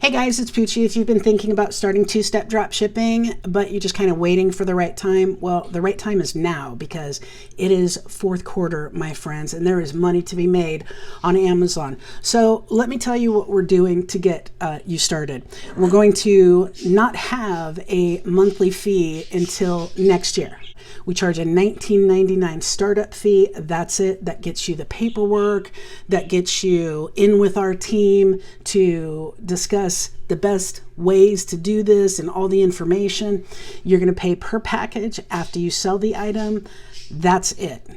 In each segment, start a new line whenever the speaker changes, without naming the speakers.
Hey guys, it's Poochie. If you've been thinking about starting two-step drop shipping, but you're just kind of waiting for the right time, well, the right time is now because it is fourth quarter, my friends, and there is money to be made on Amazon. So let me tell you what we're doing to get you started. We're going to not have a monthly fee until next year. We charge a $19.99 startup fee. That's it. That gets you the paperwork, that gets you in with our team to discuss the best ways to do this and all the information. You're going to pay per package after you sell the item. That's it.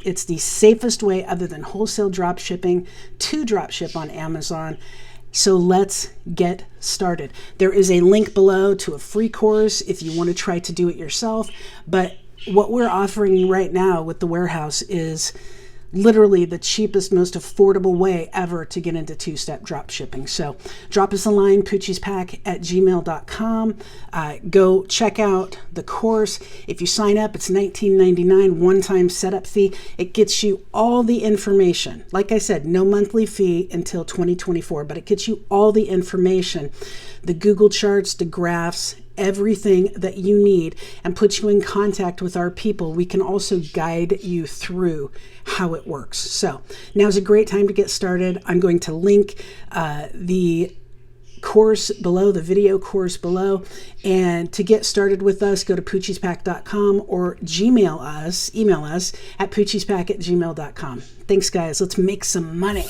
It's the safest way other than wholesale drop shipping to drop ship on Amazon. So let's get started. There is a link below to a free course if you want to try to do it yourself. But what we're offering right now with the warehouse is literally the cheapest, most affordable way ever to get into two-step drop shipping. So drop us a line, poochiespack@gmail.com. Go check out the course. If you sign up, it's $19.99 one-time setup fee. It gets you all the information. Like I said, no monthly fee until 2024, but it gets you all the information, the Google charts, the graphs, everything that you need, and put you in contact with our people. We can also guide you through how it works. So now's a great time to get started. I'm going to link the course below, the video course below. And to get started with us, go to poochiespack.com or email us at poochiespack@gmail.com. Thanks, guys. Let's make some money.